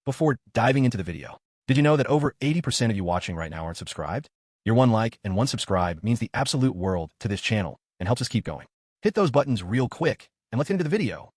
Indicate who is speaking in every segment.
Speaker 1: Before diving into the video, did you know that over 80% of you watching right now aren't subscribed? Your one like and one subscribe means the absolute world to this channel and helps us keep going. Hit those buttons real quick and let's get into the video.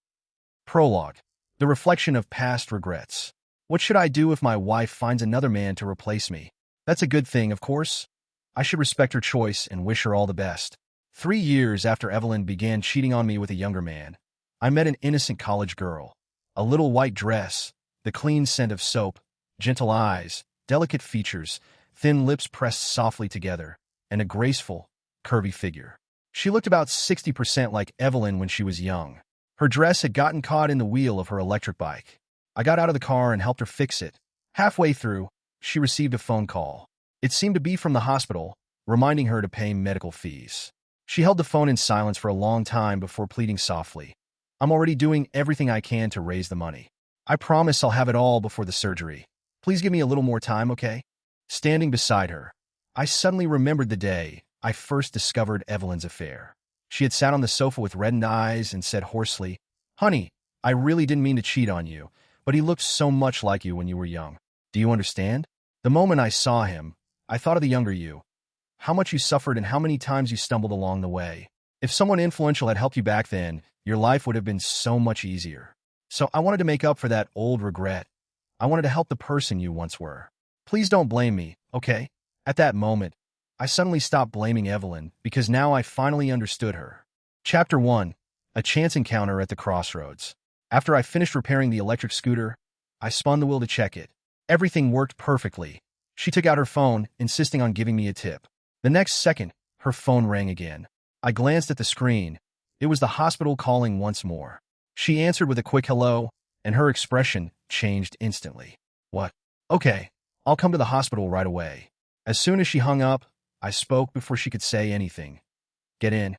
Speaker 1: Prologue. The reflection of past regrets. What should I do if my wife finds another man to replace me? That's a good thing, of course. I should respect her choice and wish her all the best. 3 years after Evelyn began cheating on me with a younger man, I met an innocent college girl. A little white dress, the clean scent of soap, gentle eyes, delicate features, thin lips pressed softly together, and a graceful, curvy figure. She looked about 60% like Evelyn when she was young. Her dress had gotten caught in the wheel of her electric bike. I got out of the car and helped her fix it. Halfway through, she received a phone call. It seemed to be from the hospital, reminding her to pay medical fees. She held the phone in silence for a long time before pleading softly. "I'm already doing everything I can to raise the money. I promise I'll have it all before the surgery. Please give me a little more time, okay?" Standing beside her, I suddenly remembered the day I first discovered Evelyn's affair. She had sat on the sofa with reddened eyes and said hoarsely, "Honey, I really didn't mean to cheat on you, but he looked so much like you when you were young. Do you understand?" The moment I saw him, I thought of the younger you. How much you suffered and how many times you stumbled along the way. If someone influential had helped you back then, your life would have been so much easier. So I wanted to make up for that old regret. I wanted to help the person you once were. Please don't blame me, okay? At that moment, I suddenly stopped blaming Evelyn because now I finally understood her. Chapter 1. A chance encounter at the crossroads. After I finished repairing the electric scooter, I spun the wheel to check it. Everything worked perfectly. She took out her phone, insisting on giving me a tip. The next second, her phone rang again. I glanced at the screen. It was the hospital calling once more. She answered with a quick hello, and her expression changed instantly. "What? Okay, I'll come to the hospital right away." As soon as she hung up, I spoke before she could say anything. "Get in."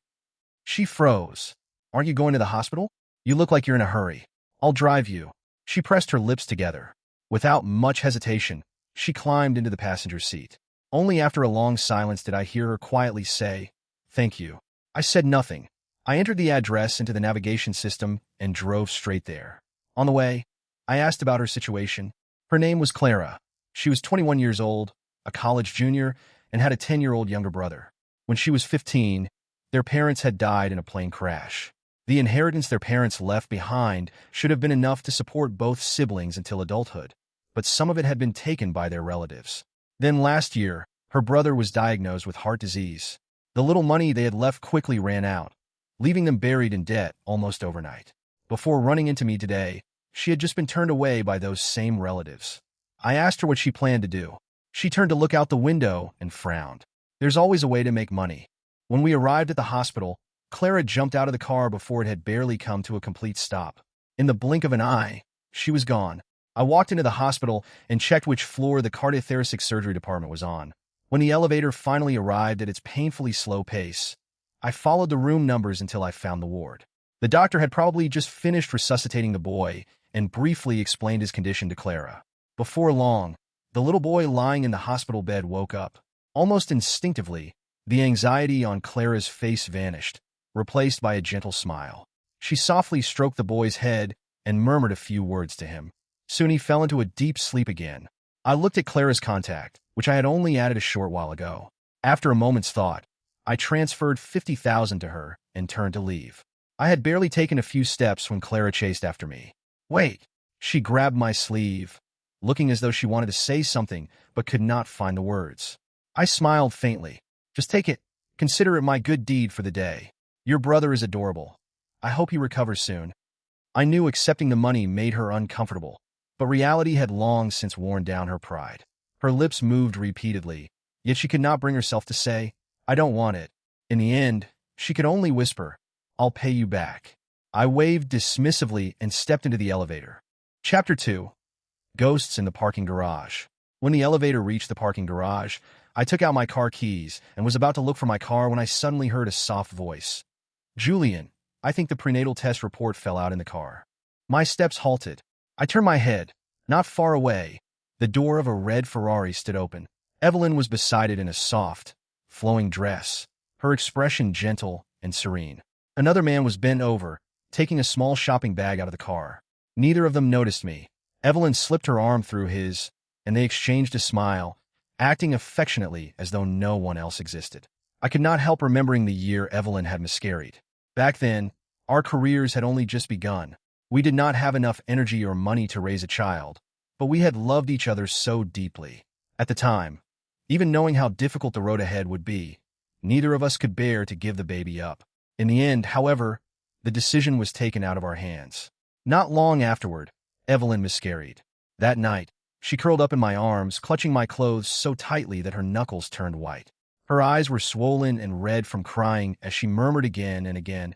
Speaker 1: She froze. "Aren't you going to the hospital? You look like you're in a hurry. I'll drive you." She pressed her lips together. Without much hesitation, she climbed into the passenger seat. Only after a long silence did I hear her quietly say, "Thank you." I said nothing. I entered the address into the navigation system and drove straight there. On the way, I asked about her situation. Her name was Clara. She was 21 years old, a college junior, and had a 10-year-old younger brother. When she was 15, their parents had died in a plane crash. The inheritance their parents left behind should have been enough to support both siblings until adulthood, but some of it had been taken by their relatives. Then last year, her brother was diagnosed with heart disease. The little money they had left quickly ran out, leaving them buried in debt almost overnight. Before running into me today, she had just been turned away by those same relatives. I asked her what she planned to do. She turned to look out the window and frowned. There's always a way to make money. When we arrived at the hospital, Clara jumped out of the car before it had barely come to a complete stop. In the blink of an eye, she was gone. I walked into the hospital and checked which floor the cardiothoracic surgery department was on. When the elevator finally arrived at its painfully slow pace, I followed the room numbers until I found the ward. The doctor had probably just finished resuscitating the boy and briefly explained his condition to Clara. Before long, the little boy lying in the hospital bed woke up. Almost instinctively, the anxiety on Clara's face vanished, replaced by a gentle smile. She softly stroked the boy's head and murmured a few words to him. Soon he fell into a deep sleep again. I looked at Clara's contact, which I had only added a short while ago. After a moment's thought, I transferred $50,000 to her and turned to leave. I had barely taken a few steps when Clara chased after me. "Wait!" She grabbed my sleeve, looking as though she wanted to say something but could not find the words. I smiled faintly. "Just take it. Consider it my good deed for the day. Your brother is adorable. I hope he recovers soon." I knew accepting the money made her uncomfortable, but reality had long since worn down her pride. Her lips moved repeatedly, yet she could not bring herself to say, "I don't want it." In the end, she could only whisper, "I'll pay you back." I waved dismissively and stepped into the elevator. Chapter 2. Ghosts in the parking garage. When the elevator reached the parking garage, I took out my car keys and was about to look for my car when I suddenly heard a soft voice. "Julian, I think the prenatal test report fell out in the car." My steps halted. I turned my head. Not far away, the door of a red Ferrari stood open. Evelyn was beside it in a soft, flowing dress, her expression gentle and serene. Another man was bent over, taking a small shopping bag out of the car. Neither of them noticed me. Evelyn slipped her arm through his, and they exchanged a smile, acting affectionately as though no one else existed. I could not help remembering the year Evelyn had miscarried. Back then, our careers had only just begun. We did not have enough energy or money to raise a child, but we had loved each other so deeply. At the time, even knowing how difficult the road ahead would be, neither of us could bear to give the baby up. In the end, however, the decision was taken out of our hands. Not long afterward, Evelyn miscarried. That night, she curled up in my arms, clutching my clothes so tightly that her knuckles turned white. Her eyes were swollen and red from crying as she murmured again and again,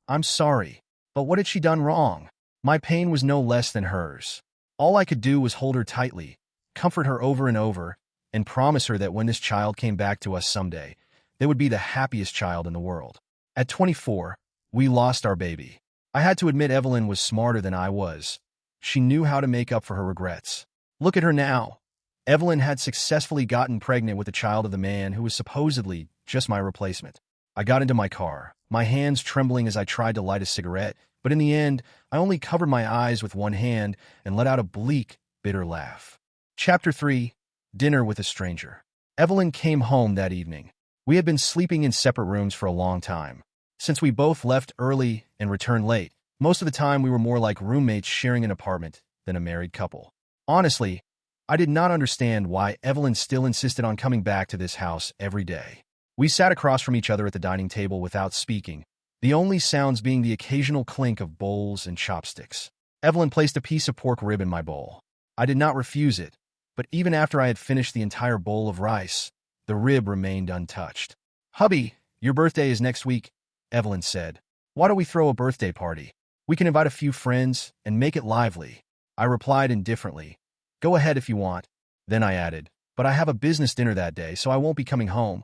Speaker 1: "I'm sorry, but what had she done wrong?" My pain was no less than hers. All I could do was hold her tightly, comfort her over and over, and promise her that when this child came back to us someday, they would be the happiest child in the world. At 24, we lost our baby. I had to admit Evelyn was smarter than I was. She knew how to make up for her regrets. Look at her now. Evelyn had successfully gotten pregnant with the child of the man who was supposedly just my replacement. I got into my car, my hands trembling as I tried to light a cigarette, but in the end, I only covered my eyes with one hand and let out a bleak, bitter laugh. Chapter 3. Dinner with a Stranger. Evelyn came home that evening. We had been sleeping in separate rooms for a long time. Since we both left early and returned late, most of the time we were more like roommates sharing an apartment than a married couple. Honestly, I did not understand why Evelyn still insisted on coming back to this house every day. We sat across from each other at the dining table without speaking, the only sounds being the occasional clink of bowls and chopsticks. Evelyn placed a piece of pork rib in my bowl. I did not refuse it, but even after I had finished the entire bowl of rice, the rib remained untouched. "Hubby, your birthday is next week," Evelyn said. "Why don't we throw a birthday party? We can invite a few friends and make it lively." I replied indifferently, "Go ahead if you want." Then I added, "But I have a business dinner that day, so I won't be coming home."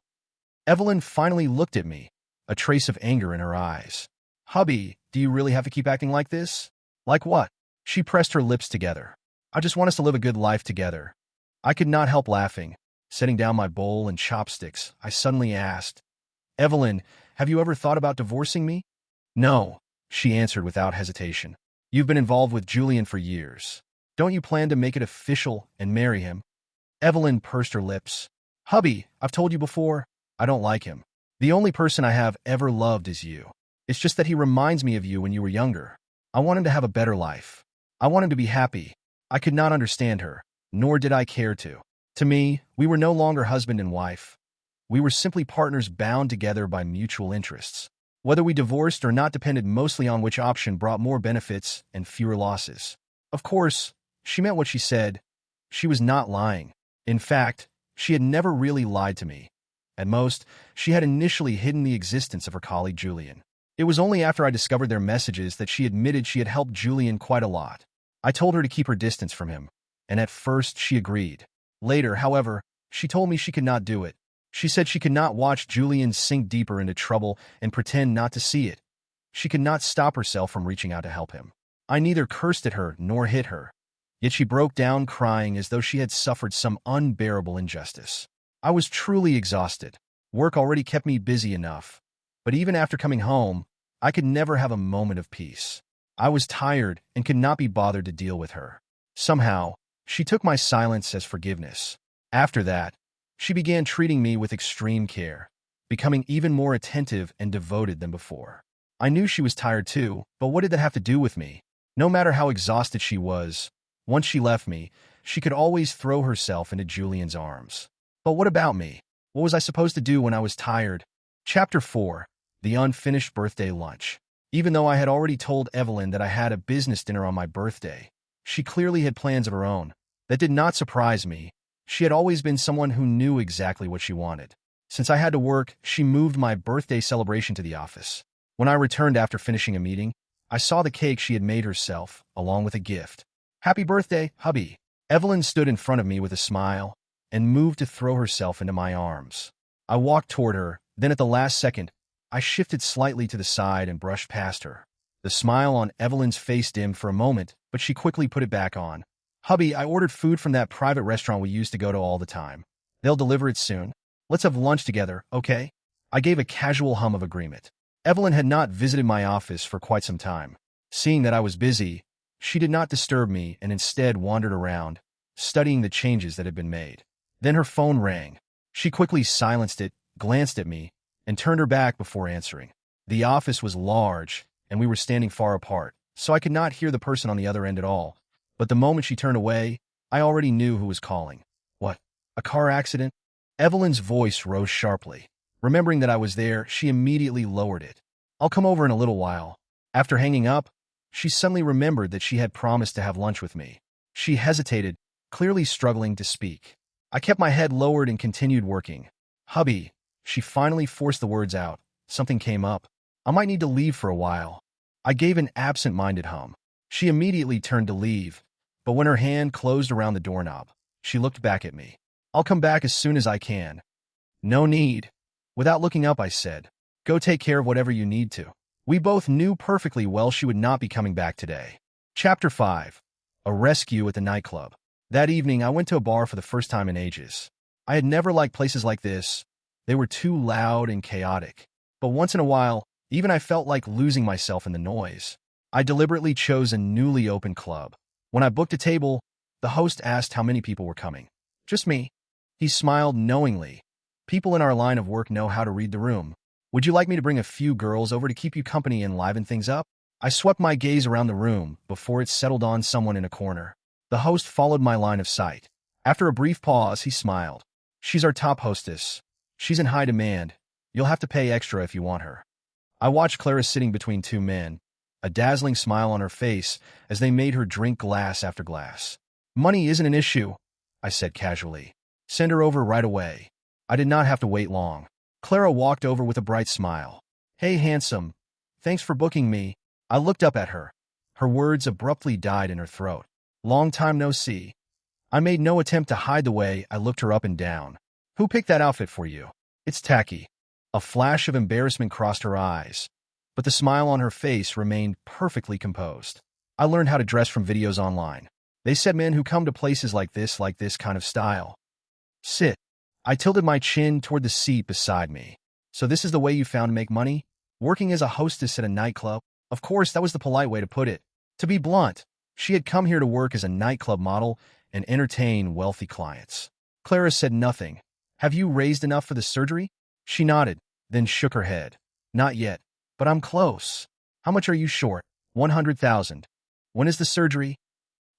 Speaker 1: Evelyn finally looked at me, a trace of anger in her eyes. "Hubby, do you really have to keep acting like this?" "Like what?" She pressed her lips together. "I just want us to live a good life together." I could not help laughing. Setting down my bowl and chopsticks, I suddenly asked, "Evelyn, have you ever thought about divorcing me?" "No," she answered without hesitation. "You've been involved with Julian for years. Don't you plan to make it official and marry him?" Evelyn pursed her lips. "Hubby, I've told you before, I don't like him. The only person I have ever loved is you. It's just that he reminds me of you when you were younger. I want him to have a better life. I want him to be happy." I could not understand her, nor did I care to. To me, we were no longer husband and wife. We were simply partners bound together by mutual interests. Whether we divorced or not depended mostly on which option brought more benefits and fewer losses. Of course, she meant what she said. She was not lying. In fact, she had never really lied to me. At most, she had initially hidden the existence of her colleague Julian. It was only after I discovered their messages that she admitted she had helped Julian quite a lot. I told her to keep her distance from him, and at first she agreed. Later, however, she told me she could not do it. She said she could not watch Julian sink deeper into trouble and pretend not to see it. She could not stop herself from reaching out to help him. I neither cursed at her nor hit her. Yet she broke down crying as though she had suffered some unbearable injustice. I was truly exhausted. Work already kept me busy enough. But even after coming home, I could never have a moment of peace. I was tired and could not be bothered to deal with her. Somehow, she took my silence as forgiveness. After that, she began treating me with extreme care, becoming even more attentive and devoted than before. I knew she was tired too, but what did that have to do with me? No matter how exhausted she was, once she left me, she could always throw herself into Julian's arms. But what about me? What was I supposed to do when I was tired? Chapter 4. The Unfinished Birthday Lunch. Even though I had already told Evelyn that I had a business dinner on my birthday, she clearly had plans of her own. That did not surprise me. She had always been someone who knew exactly what she wanted. Since I had to work, she moved my birthday celebration to the office. When I returned after finishing a meeting, I saw the cake she had made herself, along with a gift. "Happy birthday, hubby." Evelyn stood in front of me with a smile and moved to throw herself into my arms. I walked toward her, then at the last second, I shifted slightly to the side and brushed past her. The smile on Evelyn's face dimmed for a moment, but she quickly put it back on. "Hubby, I ordered food from that private restaurant we used to go to all the time. They'll deliver it soon. Let's have lunch together, okay?" I gave a casual hum of agreement. Evelyn had not visited my office for quite some time. Seeing that I was busy, She did not disturb me and instead wandered around, studying the changes that had been made. Then her phone rang. She quickly silenced it, glanced at me, and turned her back before answering. The office was large, and we were standing far apart, so I could not hear the person on the other end at all. But the moment she turned away, I already knew who was calling. What? A car accident? Evelyn's voice rose sharply. Remembering that I was there, she immediately lowered it. I'll come over in a little while. After hanging up, she suddenly remembered that she had promised to have lunch with me. She hesitated, clearly struggling to speak. I kept my head lowered and continued working. Hubby, she finally forced the words out. Something came up. I might need to leave for a while. I gave an absent-minded hum. She immediately turned to leave, but when her hand closed around the doorknob, she looked back at me. I'll come back as soon as I can. No need. Without looking up, I said, go take care of whatever you need to. We both knew perfectly well she would not be coming back today. Chapter 5. A Rescue at the Nightclub. That evening, I went to a bar for the first time in ages. I had never liked places like this. They were too loud and chaotic. But once in a while, even I felt like losing myself in the noise. I deliberately chose a newly opened club. When I booked a table, the host asked how many people were coming. Just me. He smiled knowingly. People in our line of work know how to read the room. Would you like me to bring a few girls over to keep you company and liven things up? I swept my gaze around the room before it settled on someone in a corner. The host followed my line of sight. After a brief pause, he smiled. She's our top hostess. She's in high demand. You'll have to pay extra if you want her. I watched Clara sitting between two men, a dazzling smile on her face as they made her drink glass after glass. Money isn't an issue, I said casually. Send her over right away. I did not have to wait long. Clara walked over with a bright smile. Hey, handsome. Thanks for booking me. I looked up at her. Her words abruptly died in her throat. Long time no see. I made no attempt to hide the way I looked her up and down. Who picked that outfit for you? It's tacky. A flash of embarrassment crossed her eyes, but the smile on her face remained perfectly composed. I learned how to dress from videos online. They said men who come to places like this kind of style. Sit. I tilted my chin toward the seat beside me. So this is the way you found to make money? Working as a hostess at a nightclub? Of course, that was the polite way to put it. To be blunt, she had come here to work as a nightclub model and entertain wealthy clients. Clara said nothing. Have you raised enough for the surgery? She nodded, then shook her head. Not yet, but I'm close. How much are you short? 100,000. When is the surgery?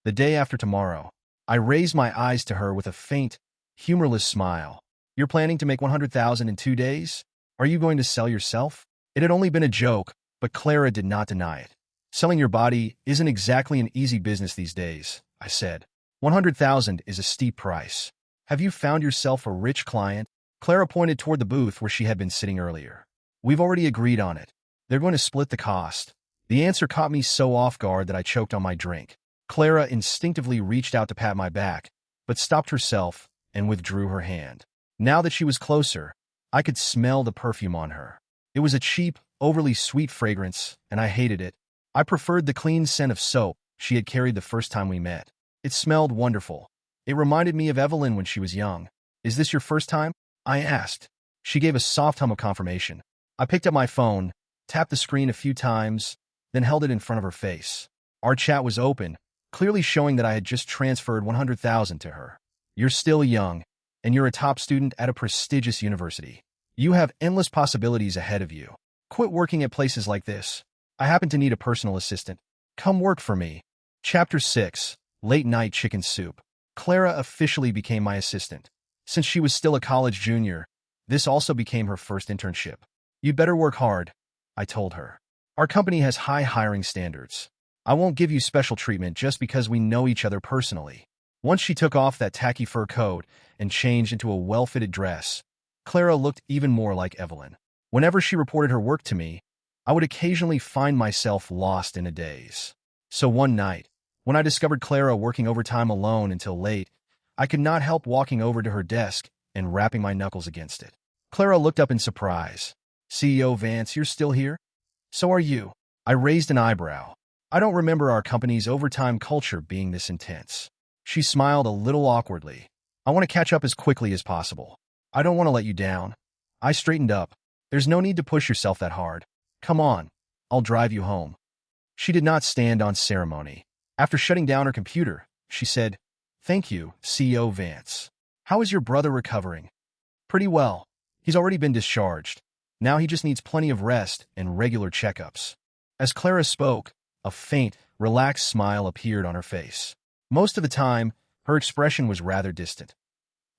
Speaker 1: The day after tomorrow. I raised my eyes to her with a faint, humorless smile. You're planning to make 100,000 in 2 days? Are you going to sell yourself? It had only been a joke, but Clara did not deny it. Selling your body isn't exactly an easy business these days, I said. 100,000 is a steep price. Have you found yourself a rich client? Clara pointed toward the booth where she had been sitting earlier. We've already agreed on it. They're going to split the cost. The answer caught me so off guard that I choked on my drink. Clara instinctively reached out to pat my back, but stopped herself and withdrew her hand. Now that she was closer, I could smell the perfume on her. It was a cheap, overly sweet fragrance, and I hated it. I preferred the clean scent of soap she had carried the first time we met. It smelled wonderful. It reminded me of Evelyn when she was young. Is this your first time? I asked. She gave a soft hum of confirmation. I picked up my phone, tapped the screen a few times, then held it in front of her face. Our chat was open, clearly showing that I had just transferred 100,000 to her. You're still young, and you're a top student at a prestigious university. You have endless possibilities ahead of you. Quit working at places like this. I happen to need a personal assistant. Come work for me. Chapter 6. Late Night Chicken Soup. Clara officially became my assistant. Since she was still a college junior, this also became her first internship. You'd better work hard, I told her. Our company has high hiring standards. I won't give you special treatment just because we know each other personally. Once she took off that tacky fur coat and changed into a well-fitted dress, Clara looked even more like Evelyn. Whenever she reported her work to me, I would occasionally find myself lost in a daze. So one night, when I discovered Clara working overtime alone until late, I could not help walking over to her desk and rapping my knuckles against it. Clara looked up in surprise. CEO Vance, you're still here? So are you. I raised an eyebrow. I don't remember our company's overtime culture being this intense. She smiled a little awkwardly. I want to catch up as quickly as possible. I don't want to let you down. I straightened up. There's no need to push yourself that hard. Come on. I'll drive you home. She did not stand on ceremony. After shutting down her computer, she said, "Thank you, CEO Vance. How is your brother recovering?" "Pretty well. He's already been discharged. Now he just needs plenty of rest and regular checkups." As Clara spoke, a faint, relaxed smile appeared on her face. Most of the time, her expression was rather distant.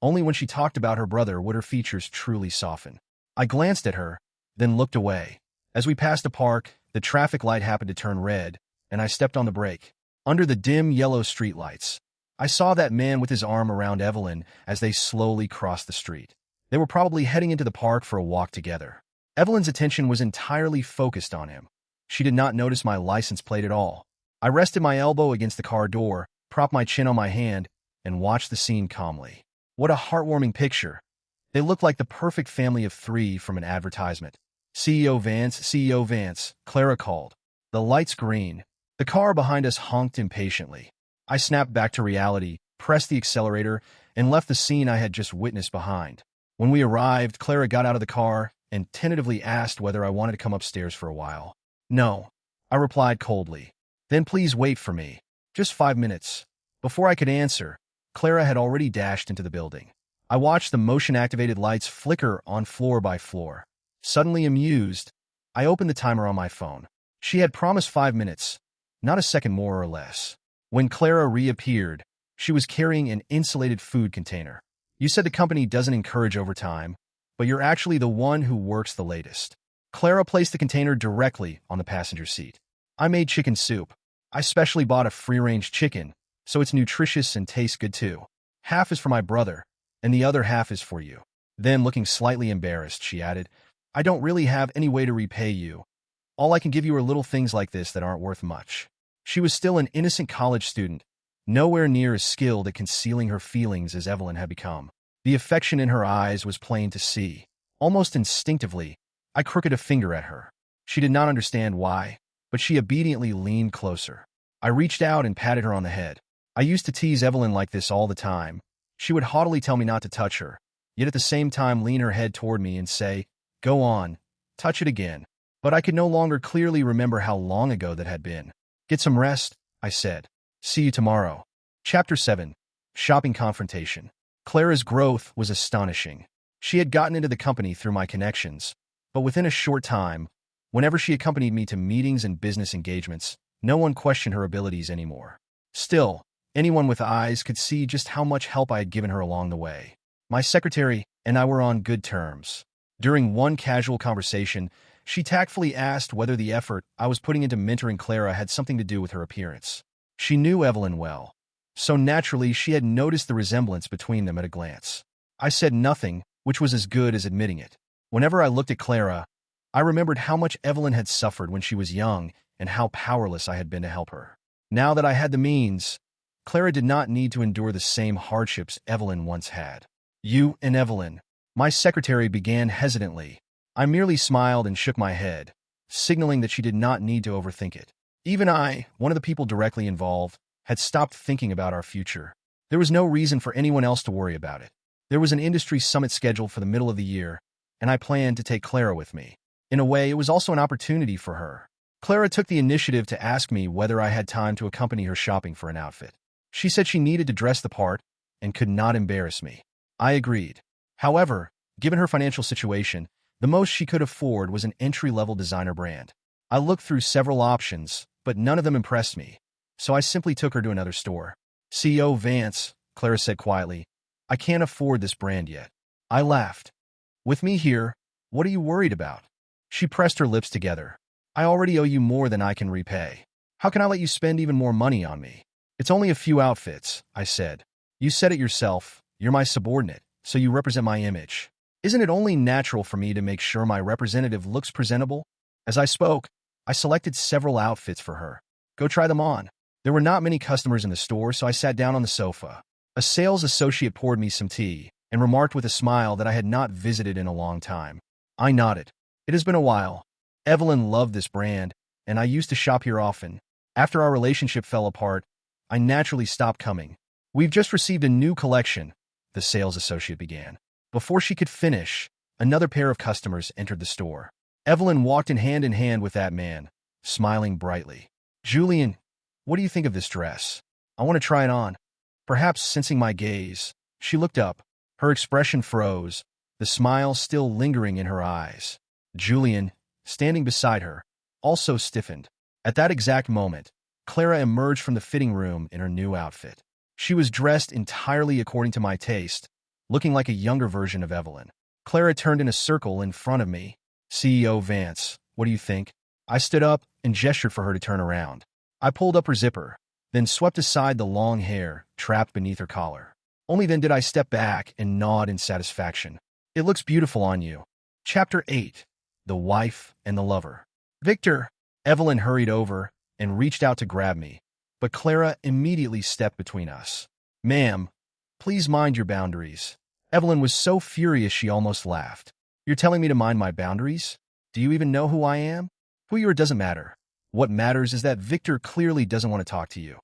Speaker 1: Only when she talked about her brother would her features truly soften. I glanced at her, then looked away. As we passed a park, the traffic light happened to turn red, and I stepped on the brake. Under the dim yellow streetlights, I saw that man with his arm around Evelyn as they slowly crossed the street. They were probably heading into the park for a walk together. Evelyn's attention was entirely focused on him. She did not notice my license plate at all. I rested my elbow against the car door, propped my chin on my hand, and watched the scene calmly. What a heartwarming picture. They looked like the perfect family of three from an advertisement. "CEO Vance," Clara called. The lights green. The car behind us honked impatiently. I snapped back to reality, pressed the accelerator, and left the scene I had just witnessed behind. When we arrived, Clara got out of the car and tentatively asked whether I wanted to come upstairs for a while. "No," I replied coldly. "Then please wait for me. Just 5 minutes." Before I could answer, Clara had already dashed into the building. I watched the motion-activated lights flicker on floor by floor. Suddenly amused, I opened the timer on my phone. She had promised 5 minutes, not a second more or less. When Clara reappeared, she was carrying an insulated food container. "You said the company doesn't encourage overtime, but you're actually the one who works the latest." Clara placed the container directly on the passenger seat. "I made chicken soup. I specially bought a free-range chicken, so it's nutritious and tastes good too. Half is for my brother, and the other half is for you." Then, looking slightly embarrassed, she added, "I don't really have any way to repay you. All I can give you are little things like this that aren't worth much." She was still an innocent college student, nowhere near as skilled at concealing her feelings as Evelyn had become. The affection in her eyes was plain to see. Almost instinctively, I crooked a finger at her. She did not understand why, but she obediently leaned closer. I reached out and patted her on the head. I used to tease Evelyn like this all the time. She would haughtily tell me not to touch her, yet at the same time lean her head toward me and say, "Go on, touch it again." But I could no longer clearly remember how long ago that had been. "Get some rest," I said. "See you tomorrow." Chapter 7. Shopping Confrontation. Clara's growth was astonishing. She had gotten into the company through my connections, but within a short time, whenever she accompanied me to meetings and business engagements, no one questioned her abilities anymore. Still, anyone with eyes could see just how much help I had given her along the way. My secretary and I were on good terms. During one casual conversation, she tactfully asked whether the effort I was putting into mentoring Clara had something to do with her appearance. She knew Evelyn well, so naturally she had noticed the resemblance between them at a glance. I said nothing, which was as good as admitting it. Whenever I looked at Clara, I remembered how much Evelyn had suffered when she was young and how powerless I had been to help her. Now that I had the means, Clara did not need to endure the same hardships Evelyn once had. "You and Evelyn," my secretary began hesitantly. I merely smiled and shook my head, signaling that she did not need to overthink it. Even I, one of the people directly involved, had stopped thinking about our future. There was no reason for anyone else to worry about it. There was an industry summit scheduled for the middle of the year, and I planned to take Clara with me. In a way, it was also an opportunity for her. Clara took the initiative to ask me whether I had time to accompany her shopping for an outfit. She said she needed to dress the part and could not embarrass me. I agreed. However, given her financial situation, the most she could afford was an entry-level designer brand. I looked through several options, but none of them impressed me, so I simply took her to another store. "CEO Vance," Clara said quietly, "I can't afford this brand yet." I laughed. "With me here, what are you worried about?" She pressed her lips together. "I already owe you more than I can repay. How can I let you spend even more money on me?" "It's only a few outfits," I said. "You said it yourself, you're my subordinate, so you represent my image. Isn't it only natural for me to make sure my representative looks presentable?" As I spoke, I selected several outfits for her. "Go try them on." There were not many customers in the store, so I sat down on the sofa. A sales associate poured me some tea and remarked with a smile that I had not visited in a long time. I nodded. "It has been a while. Evelyn loved this brand, and I used to shop here often. After our relationship fell apart, I naturally stopped coming." "We've just received a new collection," the sales associate began. Before she could finish, another pair of customers entered the store. Evelyn walked in hand with that man, smiling brightly. "Julian, what do you think of this dress? I want to try it on. Perhaps sensing my gaze, she looked up. Her expression froze, the smile still lingering in her eyes. Julian, standing beside her, also stiffened. At that exact moment, Clara emerged from the fitting room in her new outfit. She was dressed entirely according to my taste, looking like a younger version of Evelyn. Clara turned in a circle in front of me. CEO Vance, what do you think? I stood up and gestured for her to turn around. I pulled up her zipper, then swept aside the long hair trapped beneath her collar. Only then did I step back and nod in satisfaction. It looks beautiful on you. Chapter 8. The Wife and the Lover. Victor. Evelyn hurried over and reached out to grab me, but Clara immediately stepped between us. Ma'am, please mind your boundaries. Evelyn was so furious she almost laughed. You're telling me to mind my boundaries? Do you even know who I am? Who you are doesn't matter. What matters is that Victor clearly doesn't want to talk to you.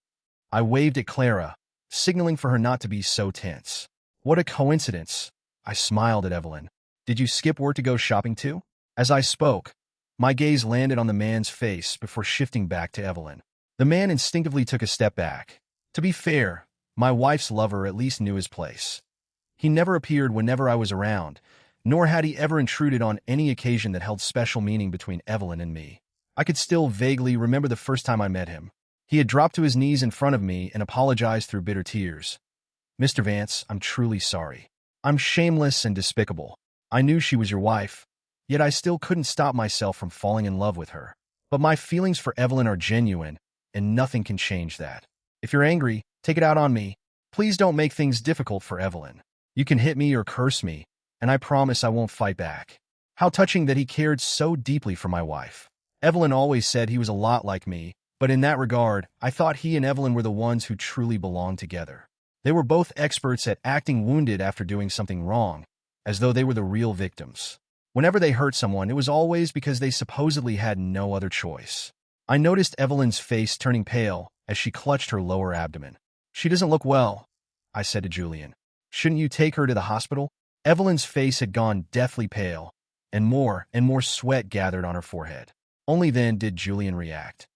Speaker 1: I waved at Clara, signaling for her not to be so tense. What a coincidence. I smiled at Evelyn. Did you skip work to go shopping too? As I spoke, my gaze landed on the man's face before shifting back to Evelyn. The man instinctively took a step back. To be fair, my wife's lover at least knew his place. He never appeared whenever I was around, nor had he ever intruded on any occasion that held special meaning between Evelyn and me. I could still vaguely remember the first time I met him. He had dropped to his knees in front of me and apologized through bitter tears. Mr. Vance, I'm truly sorry. I'm shameless and despicable. I knew she was your wife, yet I still couldn't stop myself from falling in love with her. But my feelings for Evelyn are genuine, and nothing can change that. If you're angry, take it out on me. Please don't make things difficult for Evelyn. You can hit me or curse me, and I promise I won't fight back. How touching that he cared so deeply for my wife. Evelyn always said he was a lot like me, but in that regard, I thought he and Evelyn were the ones who truly belonged together. They were both experts at acting wounded after doing something wrong, as though they were the real victims. Whenever they hurt someone, it was always because they supposedly had no other choice. I noticed Evelyn's face turning pale as she clutched her lower abdomen. She doesn't look well, I said to Julian. Shouldn't you take her to the hospital? Evelyn's face had gone deathly pale, and more sweat gathered on her forehead. Only then did Julian react.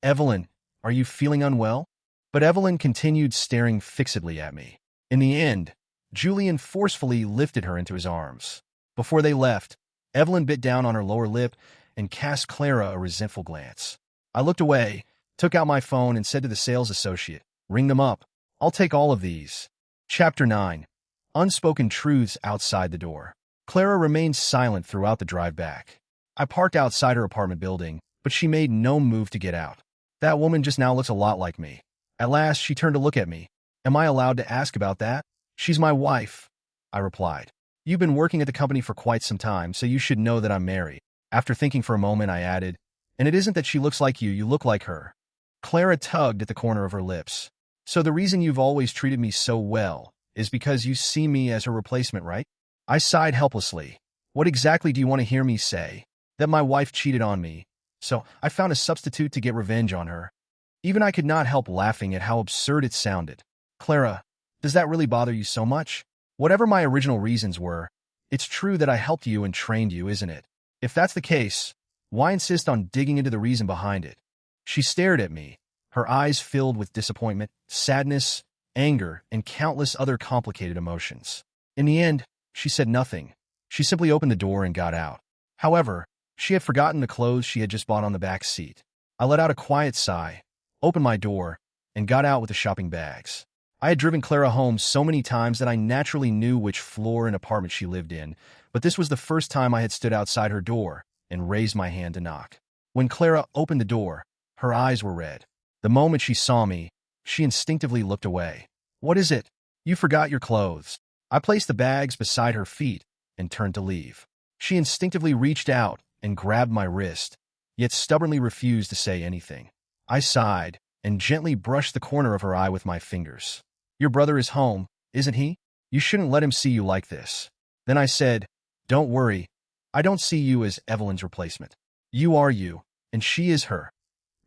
Speaker 1: Evelyn, are you feeling unwell? But Evelyn continued staring fixedly at me. In the end, Julian forcefully lifted her into his arms. Before they left, Evelyn bit down on her lower lip and cast Clara a resentful glance. I looked away, took out my phone, and said to the sales associate, ring them up. I'll take all of these. Chapter 9. Unspoken Truths Outside the Door. Clara remained silent throughout the drive back. I parked outside her apartment building, but she made no move to get out. That woman just now looks a lot like me. At last, she turned to look at me. Am I allowed to ask about that? She's my wife, I replied. You've been working at the company for quite some time, so you should know that I'm married. After thinking for a moment, I added, and it isn't that she looks like you look like her. Clara tugged at the corner of her lips. So the reason you've always treated me so well is because you see me as her replacement, right? I sighed helplessly. What exactly do you want to hear me say? That my wife cheated on me, so I found a substitute to get revenge on her. Even I could not help laughing at how absurd it sounded. Clara, does that really bother you so much? Whatever my original reasons were, it's true that I helped you and trained you, isn't it? If that's the case, why insist on digging into the reason behind it? She stared at me, her eyes filled with disappointment, sadness, anger, and countless other complicated emotions. In the end, she said nothing. She simply opened the door and got out. However, she had forgotten the clothes she had just bought on the back seat. I let out a quiet sigh, opened my door, and got out with the shopping bags. I had driven Clara home so many times that I naturally knew which floor and apartment she lived in, but this was the first time I had stood outside her door and raised my hand to knock. When Clara opened the door, her eyes were red. The moment she saw me, she instinctively looked away. What is it? You forgot your clothes. I placed the bags beside her feet and turned to leave. She instinctively reached out and grabbed my wrist, yet stubbornly refused to say anything. I sighed and gently brushed the corner of her eye with my fingers. Your brother is home, isn't he? You shouldn't let him see you like this. Then I said, don't worry. I don't see you as Evelyn's replacement. You are you, and she is her.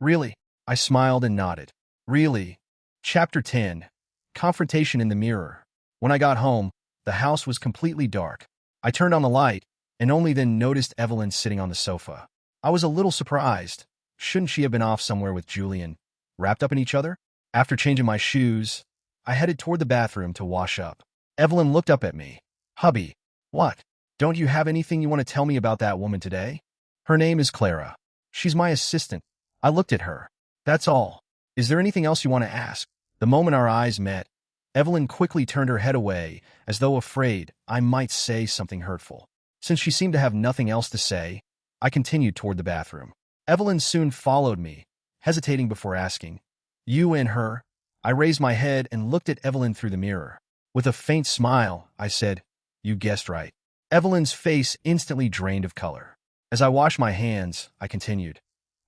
Speaker 1: Really? I smiled and nodded. Really? Chapter 10. Confrontation in the Mirror. When I got home, the house was completely dark. I turned on the light, and only then noticed Evelyn sitting on the sofa. I was a little surprised. Shouldn't she have been off somewhere with Julian, wrapped up in each other? After changing my shoes, I headed toward the bathroom to wash up. Evelyn looked up at me. Hubby, what? Don't you have anything you want to tell me about that woman today? Her name is Clara. She's my assistant. I looked at her. That's all. Is there anything else you want to ask? The moment our eyes met, Evelyn quickly turned her head away, as though afraid I might say something hurtful. Since she seemed to have nothing else to say, I continued toward the bathroom. Evelyn soon followed me, hesitating before asking, You and her? I raised my head and looked at Evelyn through the mirror. With a faint smile, I said, You guessed right. Evelyn's face instantly drained of color. As I washed my hands, I continued,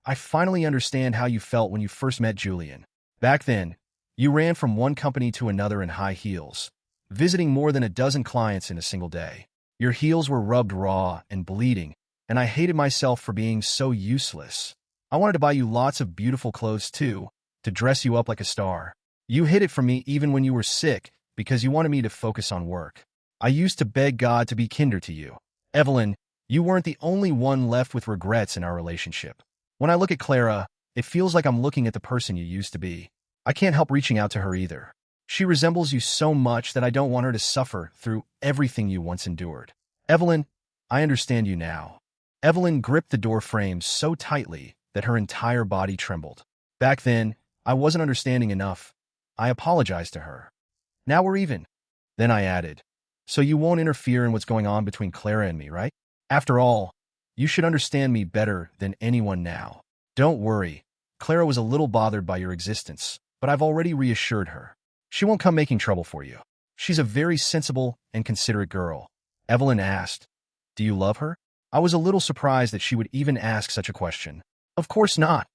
Speaker 1: I finally understand how you felt when you first met Julian. Back then, you ran from one company to another in high heels, visiting more than a dozen clients in a single day. Your heels were rubbed raw and bleeding, and I hated myself for being so useless. I wanted to buy you lots of beautiful clothes too, to dress you up like a star. You hid it from me even when you were sick because you wanted me to focus on work. I used to beg God to be kinder to you. Evelyn, you weren't the only one left with regrets in our relationship. When I look at Clara, it feels like I'm looking at the person you used to be. I can't help reaching out to her either. She resembles you so much that I don't want her to suffer through everything you once endured. Evelyn, I understand you now. Evelyn gripped the door frame so tightly that her entire body trembled. Back then, I wasn't understanding enough. I apologized to her. Now we're even. Then I added, So you won't interfere in what's going on between Clara and me, right? After all, you should understand me better than anyone now. Don't worry. Clara was a little bothered by your existence, but I've already reassured her. She won't come making trouble for you. She's a very sensible and considerate girl. Evelyn asked, Do you love her? I was a little surprised that she would even ask such a question. Of course not,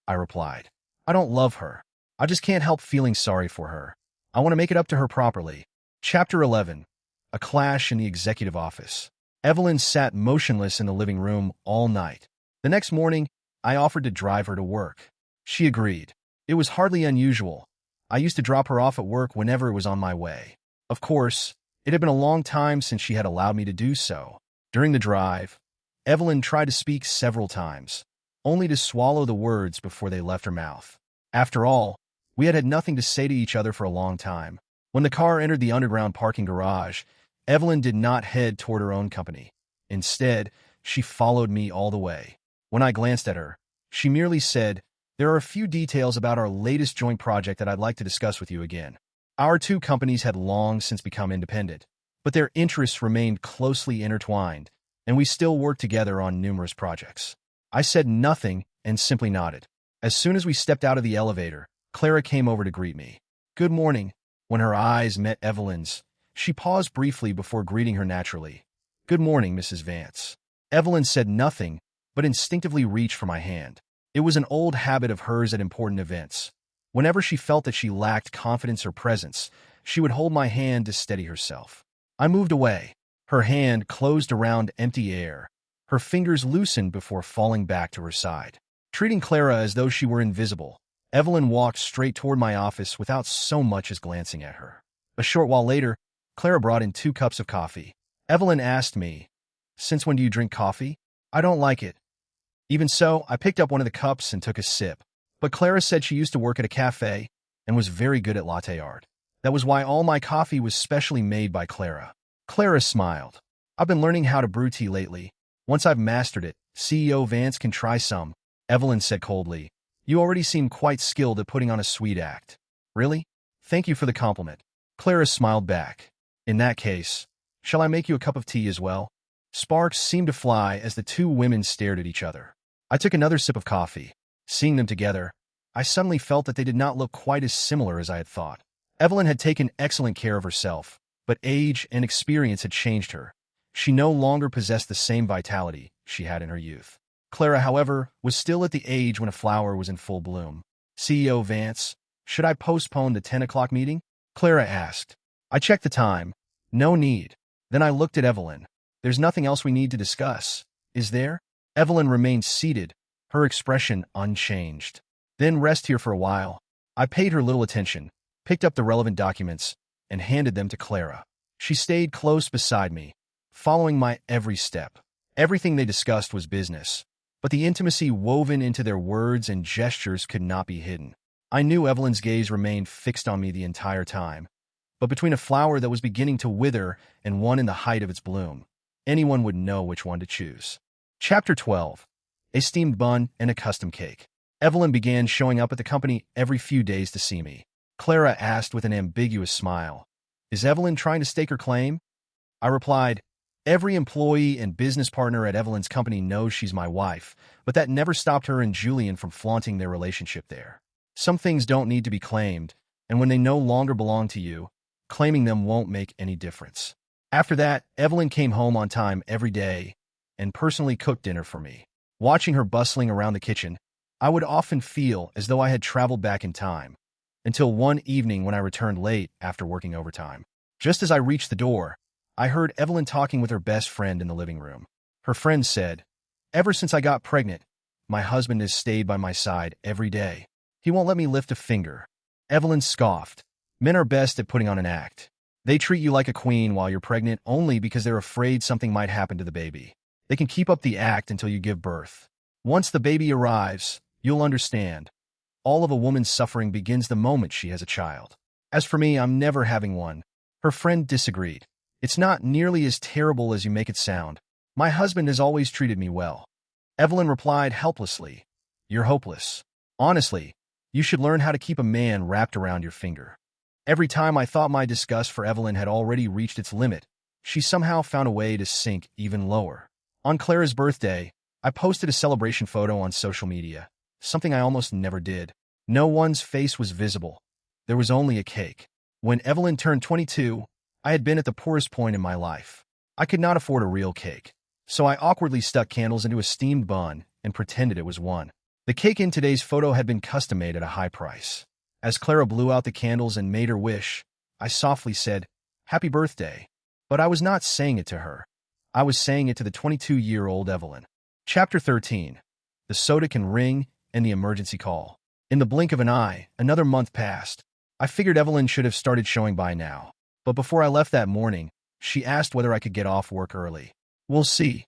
Speaker 1: I replied. I don't love her. I just can't help feeling sorry for her. I want to make it up to her properly. Chapter 11. A Clash in the Executive Office. Evelyn sat motionless in the living room all night. The next morning, I offered to drive her to work. She agreed. It was hardly unusual. I used to drop her off at work whenever it was on my way. Of course, it had been a long time since she had allowed me to do so. During the drive, Evelyn tried to speak several times, only to swallow the words before they left her mouth. After all, we had had nothing to say to each other for a long time. When the car entered the underground parking garage, Evelyn did not head toward her own company. Instead, she followed me all the way. When I glanced at her, she merely said, There are a few details about our latest joint project that I'd like to discuss with you again. Our two companies had long since become independent, but their interests remained closely intertwined, and we still worked together on numerous projects. I said nothing and simply nodded. As soon as we stepped out of the elevator, Clara came over to greet me. Good morning. When her eyes met Evelyn's, she paused briefly before greeting her naturally. Good morning, Mrs. Vance. Evelyn said nothing, but instinctively reached for my hand. It was an old habit of hers at important events. Whenever she felt that she lacked confidence or presence, she would hold my hand to steady herself. I moved away. Her hand closed around empty air. Her fingers loosened before falling back to her side. Treating Clara as though she were invisible, Evelyn walked straight toward my office without so much as glancing at her. A short while later, Clara brought in 2 cups of coffee. Evelyn asked me, Since when do you drink coffee? I don't like it. Even so, I picked up one of the cups and took a sip. But Clara said she used to work at a cafe and was very good at latte art. That was why all my coffee was specially made by Clara. Clara smiled. I've been learning how to brew tea lately. Once I've mastered it, CEO Vance can try some. Evelyn said coldly. You already seem quite skilled at putting on a sweet act. Really? Thank you for the compliment. Clara smiled back. In that case, shall I make you a cup of tea as well? Sparks seemed to fly as the 2 women stared at each other. I took another sip of coffee. Seeing them together, I suddenly felt that they did not look quite as similar as I had thought. Evelyn had taken excellent care of herself, but age and experience had changed her. She no longer possessed the same vitality she had in her youth. Clara, however, was still at the age when a flower was in full bloom. CEO Vance, should I postpone the 10 o'clock meeting? Clara asked. I checked the time. No need. Then I looked at Evelyn. There's nothing else we need to discuss, is there? Evelyn remained seated, her expression unchanged. Then rest here for a while. I paid her little attention, picked up the relevant documents, and handed them to Clara. She stayed close beside me, following my every step. Everything they discussed was business, but the intimacy woven into their words and gestures could not be hidden. I knew Evelyn's gaze remained fixed on me the entire time, but between a flower that was beginning to wither and one in the height of its bloom, anyone would know which one to choose. Chapter 12. A steamed bun and a custom cake. Evelyn began showing up at the company every few days to see me. Clara asked with an ambiguous smile, "Is Evelyn trying to stake her claim?" I replied, "Every employee and business partner at Evelyn's company knows she's my wife, but that never stopped her and Julian from flaunting their relationship there. Some things don't need to be claimed, and when they no longer belong to you, claiming them won't make any difference." After that, Evelyn came home on time every day and personally cooked dinner for me. Watching her bustling around the kitchen, I would often feel as though I had traveled back in time, until one evening when I returned late after working overtime. Just as I reached the door, I heard Evelyn talking with her best friend in the living room. Her friend said, "Ever since I got pregnant, my husband has stayed by my side every day. He won't let me lift a finger." Evelyn scoffed. "Men are best at putting on an act. They treat you like a queen while you're pregnant only because they're afraid something might happen to the baby. They can keep up the act until you give birth. Once the baby arrives, you'll understand. All of a woman's suffering begins the moment she has a child. As for me, I'm never having one." Her friend disagreed. "It's not nearly as terrible as you make it sound. My husband has always treated me well." Evelyn replied helplessly, "You're hopeless. Honestly, you should learn how to keep a man wrapped around your finger." Every time I thought my disgust for Evelyn had already reached its limit, she somehow found a way to sink even lower. On Clara's birthday, I posted a celebration photo on social media, something I almost never did. No one's face was visible. There was only a cake. When Evelyn turned 22, I had been at the poorest point in my life. I could not afford a real cake, so I awkwardly stuck candles into a steamed bun and pretended it was one. The cake in today's photo had been custom-made at a high price. As Clara blew out the candles and made her wish, I softly said, "Happy birthday." But I was not saying it to her. I was saying it to the 22-year-old Evelyn. Chapter 13. The soda can ring and the emergency call. In the blink of an eye, another month passed. I figured Evelyn should have started showing by now. But before I left that morning, she asked whether I could get off work early. "We'll see,"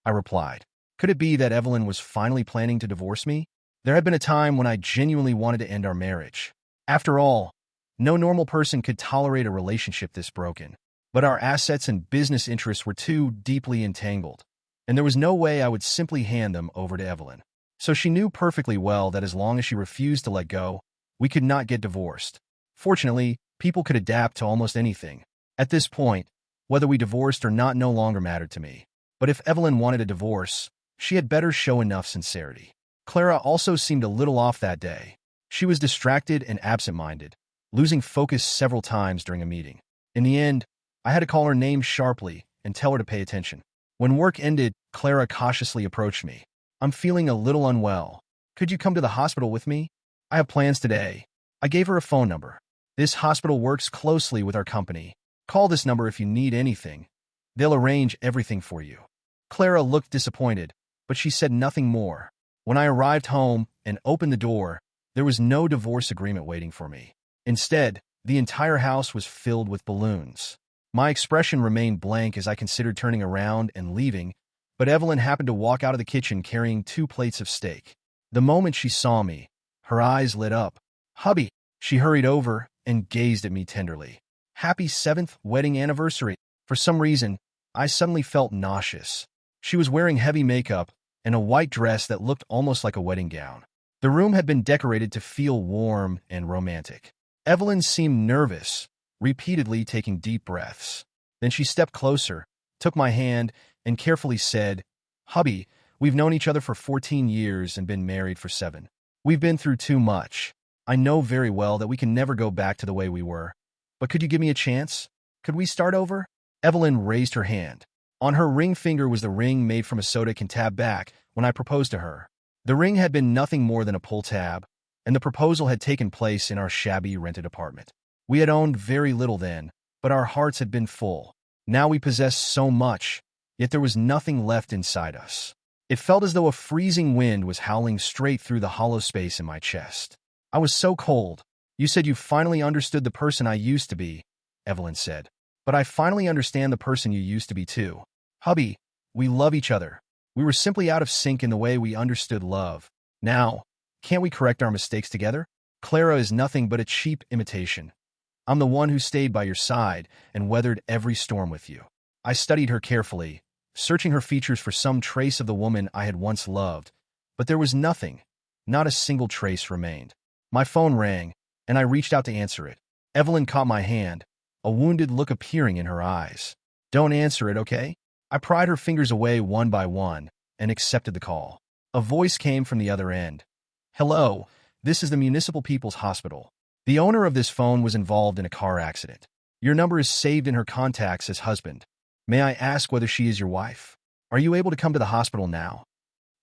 Speaker 1: I replied. Could it be that Evelyn was finally planning to divorce me? There had been a time when I genuinely wanted to end our marriage. After all, no normal person could tolerate a relationship this broken. But our assets and business interests were too deeply entangled, and there was no way I would simply hand them over to Evelyn. So she knew perfectly well that as long as she refused to let go, we could not get divorced. Fortunately, people could adapt to almost anything. At this point, whether we divorced or not no longer mattered to me. But if Evelyn wanted a divorce, she had better show enough sincerity. Clara also seemed a little off that day. She was distracted and absent-minded, losing focus several times during a meeting. In the end, I had to call her name sharply and tell her to pay attention. When work ended, Clara cautiously approached me. "I'm feeling a little unwell. Could you come to the hospital with me? I have plans today." I gave her a phone number. "This hospital works closely with our company. Call this number if you need anything. They'll arrange everything for you." Clara looked disappointed, but she said nothing more. When I arrived home and opened the door, there was no divorce agreement waiting for me. Instead, the entire house was filled with balloons. My expression remained blank as I considered turning around and leaving, but Evelyn happened to walk out of the kitchen carrying 2 plates of steak. The moment she saw me, her eyes lit up. "Hubby!" She hurried over and gazed at me tenderly. "Happy 7th wedding anniversary." For some reason, I suddenly felt nauseous. She was wearing heavy makeup and a white dress that looked almost like a wedding gown. The room had been decorated to feel warm and romantic. Evelyn seemed nervous, repeatedly taking deep breaths. Then she stepped closer, took my hand, and carefully said, "Hubby, we've known each other for 14 years and been married for 7. We've been through too much. I know very well that we can never go back to the way we were. But could you give me a chance? Could we start over?" Evelyn raised her hand. On her ring finger was the ring made from a soda can tab back when I proposed to her. The ring had been nothing more than a pull tab, and the proposal had taken place in our shabby rented apartment. We had owned very little then, but our hearts had been full. Now we possessed so much, yet there was nothing left inside us. It felt as though a freezing wind was howling straight through the hollow space in my chest. I was so cold. "You said you finally understood the person I used to be," Evelyn said. "But I finally understand the person you used to be too. Hubby, we love each other. We were simply out of sync in the way we understood love. Now, can't we correct our mistakes together?" Clara is nothing but a cheap imitation. I'm the one who stayed by your side and weathered every storm with you. I studied her carefully, searching her features for some trace of the woman I had once loved, but there was nothing. Not a single trace remained. My phone rang, and I reached out to answer it. Evelyn caught my hand, a wounded look appearing in her eyes. Don't answer it, okay? I pried her fingers away one by one and accepted the call. A voice came from the other end. Hello, this is the Municipal People's Hospital. The owner of this phone was involved in a car accident. Your number is saved in her contacts as husband. May I ask whether she is your wife? Are you able to come to the hospital now?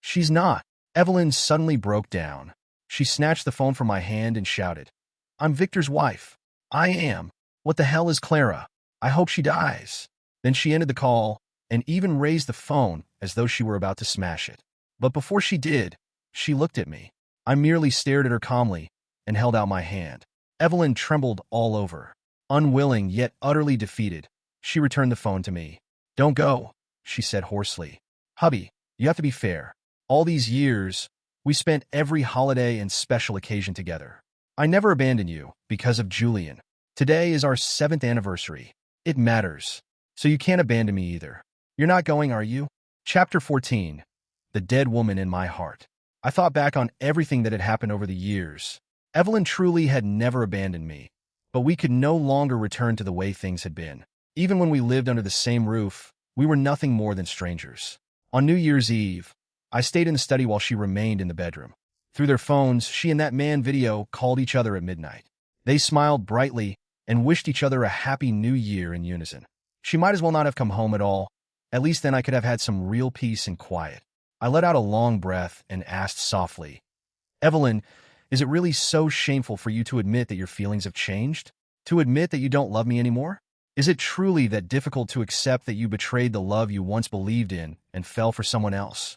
Speaker 1: She's not. Evelyn suddenly broke down. She snatched the phone from my hand and shouted, I'm Victor's wife. I am. What the hell is Clara? I hope she dies. Then she ended the call and even raised the phone as though she were about to smash it. But before she did, she looked at me. I merely stared at her calmly and held out my hand. Evelyn trembled all over. Unwilling yet utterly defeated, she returned the phone to me. Don't go, she said hoarsely. Hubby, you have to be fair. All these years, we spent every holiday and special occasion together. I never abandoned you because of Julian. Today is our 7th anniversary. It matters. So you can't abandon me either. You're not going, are you? Chapter 14. The Dead Woman in My Heart. I thought back on everything that had happened over the years. Evelyn truly had never abandoned me, but we could no longer return to the way things had been. Even when we lived under the same roof, we were nothing more than strangers. On New Year's Eve, I stayed in the study while she remained in the bedroom. Through their phones, she and that man video called each other at midnight. They smiled brightly and wished each other a happy new year in unison. She might as well not have come home at all. At least then I could have had some real peace and quiet. I let out a long breath and asked softly, Evelyn, is it really so shameful for you to admit that your feelings have changed? To admit that you don't love me anymore? Is it truly that difficult to accept that you betrayed the love you once believed in and fell for someone else?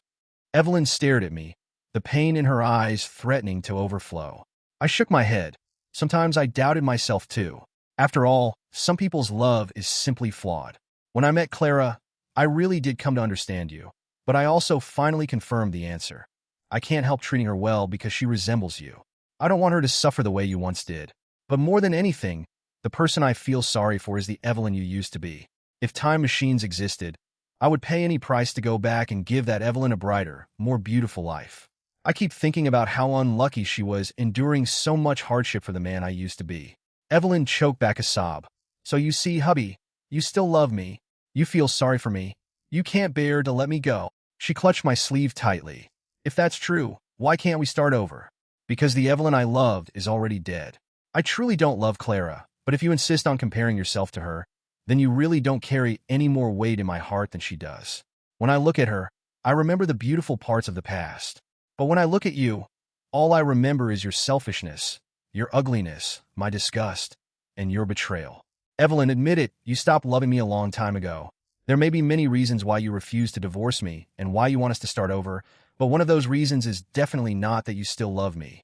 Speaker 1: Evelyn stared at me, the pain in her eyes threatening to overflow. I shook my head. Sometimes I doubted myself too. After all, some people's love is simply flawed. When I met Clara, I really did come to understand you. But I also finally confirmed the answer. I can't help treating her well because she resembles you. I don't want her to suffer the way you once did. But more than anything, the person I feel sorry for is the Evelyn you used to be. If time machines existed, I would pay any price to go back and give that Evelyn a brighter, more beautiful life. I keep thinking about how unlucky she was enduring so much hardship for the man I used to be. Evelyn choked back a sob. So you see, hubby, you still love me. You feel sorry for me. You can't bear to let me go. She clutched my sleeve tightly. If that's true, why can't we start over? Because the Evelyn I loved is already dead. I truly don't love Clara, but if you insist on comparing yourself to her, then you really don't carry any more weight in my heart than she does. When I look at her, I remember the beautiful parts of the past. But when I look at you, all I remember is your selfishness, your ugliness, my disgust, and your betrayal. Evelyn, admit it, you stopped loving me a long time ago. There may be many reasons why you refuse to divorce me and why you want us to start over, but one of those reasons is definitely not that you still love me.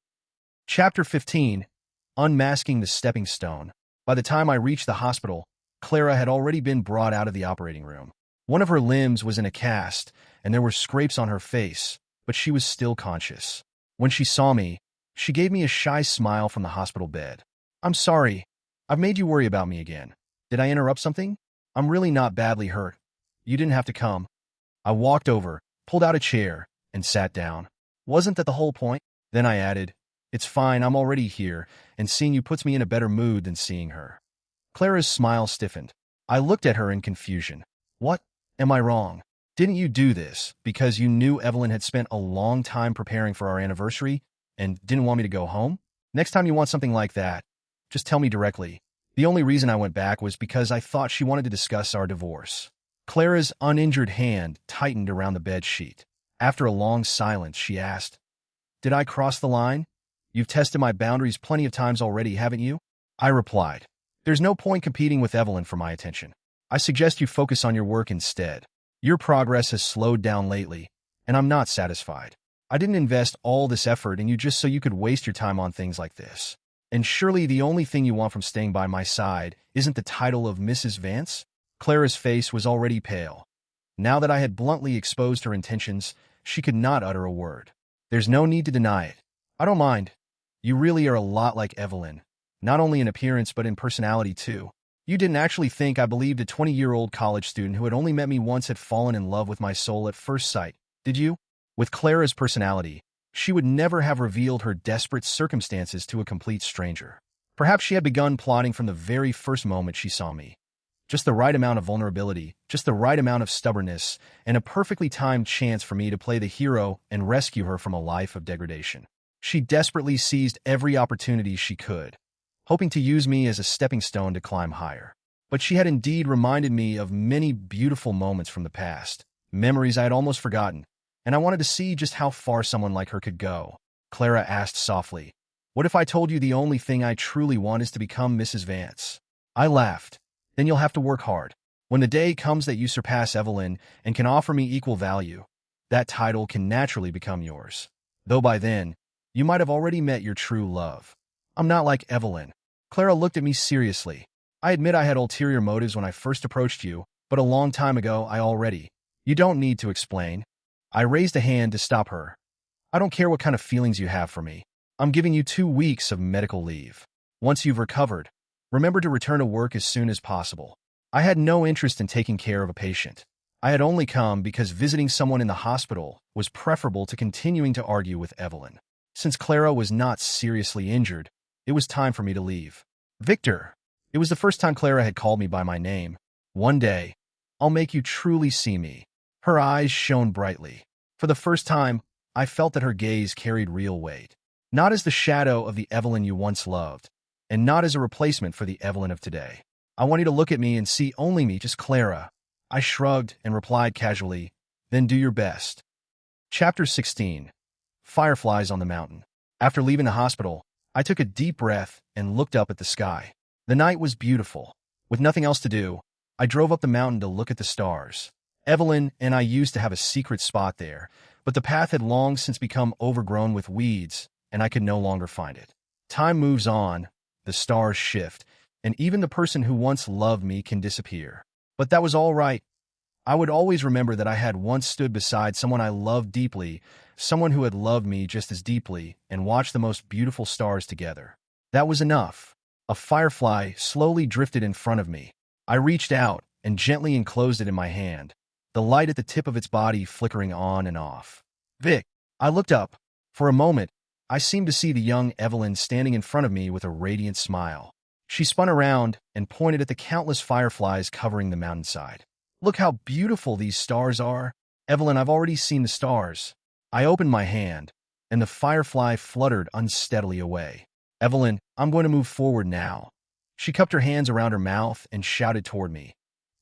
Speaker 1: Chapter 15. Unmasking the Stepping Stone. By the time I reached the hospital, Clara had already been brought out of the operating room. One of her limbs was in a cast, and there were scrapes on her face, but she was still conscious. When she saw me, she gave me a shy smile from the hospital bed. I'm sorry. I've made you worry about me again. Did I interrupt something? I'm really not badly hurt. You didn't have to come. I walked over, pulled out a chair, and sat down. Wasn't that the whole point? Then I added, it's fine, I'm already here, and seeing you puts me in a better mood than seeing her. Clara's smile stiffened. I looked at her in confusion. What? Am I wrong? Didn't you do this because you knew Evelyn had spent a long time preparing for our anniversary and didn't want me to go home? Next time you want something like that, just tell me directly. The only reason I went back was because I thought she wanted to discuss our divorce. Clara's uninjured hand tightened around the bed sheet. After a long silence, she asked, Did I cross the line? You've tested my boundaries plenty of times already, haven't you? I replied, There's no point competing with Evelyn for my attention. I suggest you focus on your work instead. Your progress has slowed down lately, and I'm not satisfied. I didn't invest all this effort in you just so you could waste your time on things like this. And surely the only thing you want from staying by my side isn't the title of Mrs. Vance? Clara's face was already pale. Now that I had bluntly exposed her intentions, she could not utter a word. There's no need to deny it. I don't mind. You really are a lot like Evelyn, not only in appearance but in personality too. You didn't actually think I believed a 20-year-old college student who had only met me once had fallen in love with my soul at first sight, did you? With Clara's personality, she would never have revealed her desperate circumstances to a complete stranger. Perhaps she had begun plotting from the very first moment she saw me. Just the right amount of vulnerability, just the right amount of stubbornness, and a perfectly timed chance for me to play the hero and rescue her from a life of degradation. She desperately seized every opportunity she could, hoping to use me as a stepping stone to climb higher. But she had indeed reminded me of many beautiful moments from the past, memories I had almost forgotten, and I wanted to see just how far someone like her could go. Clara asked softly, "What if I told you the only thing I truly want is to become Mrs. Vance?" I laughed. "Then you'll have to work hard. When the day comes that you surpass Evelyn and can offer me equal value, that title can naturally become yours. Though by then, you might have already met your true love." "I'm not like Evelyn." Clara looked at me seriously. "I admit I had ulterior motives when I first approached you, but a long time ago I already—" "You don't need to explain." I raised a hand to stop her. "I don't care what kind of feelings you have for me. I'm giving you 2 weeks of medical leave. Once you've recovered, remember to return to work as soon as possible." I had no interest in taking care of a patient. I had only come because visiting someone in the hospital was preferable to continuing to argue with Evelyn. Since Clara was not seriously injured, it was time for me to leave. "Victor." It was the first time Clara had called me by my name. "One day, I'll make you truly see me." Her eyes shone brightly. For the first time, I felt that her gaze carried real weight. Not as the shadow of the Evelyn you once loved, and not as a replacement for the Evelyn of today. "I want you to look at me and see only me, just Clara." I shrugged and replied casually, "Then do your best." Chapter 16. Fireflies on the Mountain. After leaving the hospital, I took a deep breath and looked up at the sky. The night was beautiful. With nothing else to do, I drove up the mountain to look at the stars. Evelyn and I used to have a secret spot there, but the path had long since become overgrown with weeds, and I could no longer find it. Time moves on, the stars shift, and even the person who once loved me can disappear. But that was all right. I would always remember that I had once stood beside someone I loved deeply, someone who had loved me just as deeply, and watched the most beautiful stars together. That was enough. A firefly slowly drifted in front of me. I reached out and gently enclosed it in my hand, the light at the tip of its body flickering on and off. "Vic." I looked up. For a moment, I seemed to see the young Evelyn standing in front of me with a radiant smile. She spun around and pointed at the countless fireflies covering the mountainside. "Look how beautiful these stars are." "Evelyn, I've already seen the stars." I opened my hand, and the firefly fluttered unsteadily away. "Evelyn, I'm going to move forward now." She cupped her hands around her mouth and shouted toward me.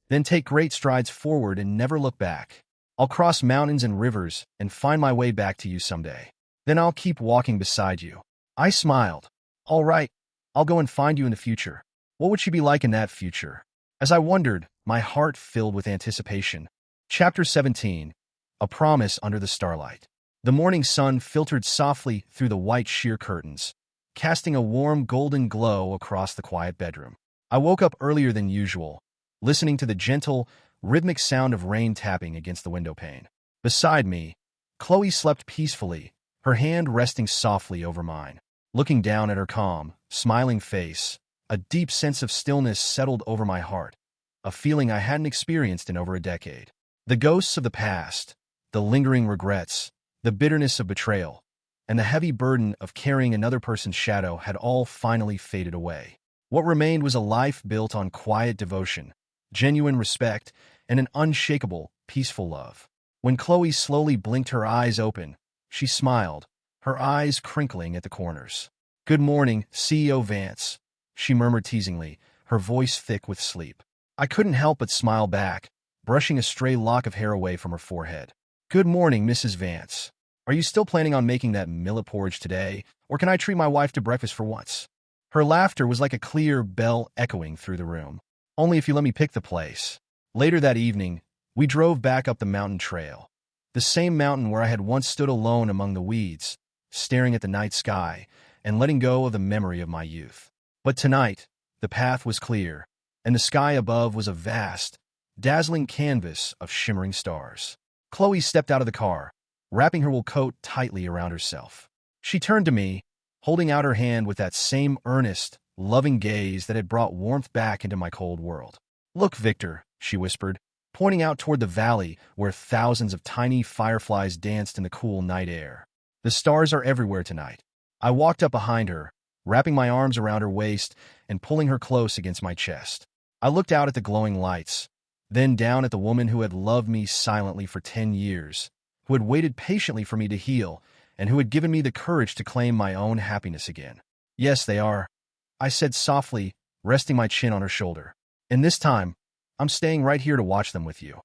Speaker 1: "Then take great strides forward and never look back. I'll cross mountains and rivers and find my way back to you someday. Then I'll keep walking beside you." I smiled. "All right, I'll go and find you in the future." What would she be like in that future? As I wondered, my heart filled with anticipation. Chapter 17. A Promise Under the Starlight. The morning sun filtered softly through the white sheer curtains, casting a warm golden glow across the quiet bedroom. I woke up earlier than usual, listening to the gentle, rhythmic sound of rain tapping against the window pane. Beside me, Chloe slept peacefully, her hand resting softly over mine. Looking down at her calm, smiling face, a deep sense of stillness settled over my heart, a feeling I hadn't experienced in over a decade. The ghosts of the past, the lingering regrets, the bitterness of betrayal, and the heavy burden of carrying another person's shadow had all finally faded away. What remained was a life built on quiet devotion, genuine respect, and an unshakable, peaceful love. When Chloe slowly blinked her eyes open, she smiled, her eyes crinkling at the corners. "Good morning, CEO Vance," she murmured teasingly, her voice thick with sleep. I couldn't help but smile back, brushing a stray lock of hair away from her forehead. "Good morning, Mrs. Vance. Are you still planning on making that millet porridge today, or can I treat my wife to breakfast for once?" Her laughter was like a clear bell echoing through the room. "Only if you let me pick the place." Later that evening, we drove back up the mountain trail. The same mountain where I had once stood alone among the weeds, staring at the night sky and letting go of the memory of my youth. But tonight, the path was clear, and the sky above was a vast, dazzling canvas of shimmering stars. Chloe stepped out of the car, wrapping her wool coat tightly around herself. She turned to me, holding out her hand with that same earnest, loving gaze that had brought warmth back into my cold world. "Look, Victor," she whispered, pointing out toward the valley where thousands of tiny fireflies danced in the cool night air. "The stars are everywhere tonight." I walked up behind her, wrapping my arms around her waist and pulling her close against my chest. I looked out at the glowing lights, then down at the woman who had loved me silently for 10 years, who had waited patiently for me to heal, and who had given me the courage to claim my own happiness again. "Yes, they are," I said softly, resting my chin on her shoulder. "And this time, I'm staying right here to watch them with you."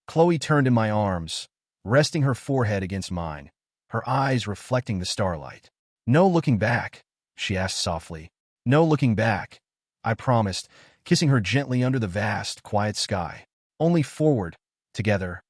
Speaker 1: Chloe turned in my arms, resting her forehead against mine, her eyes reflecting the starlight. "No looking back?" she asked softly. "No looking back," I promised, kissing her gently under the vast, quiet sky. "Only forward, together,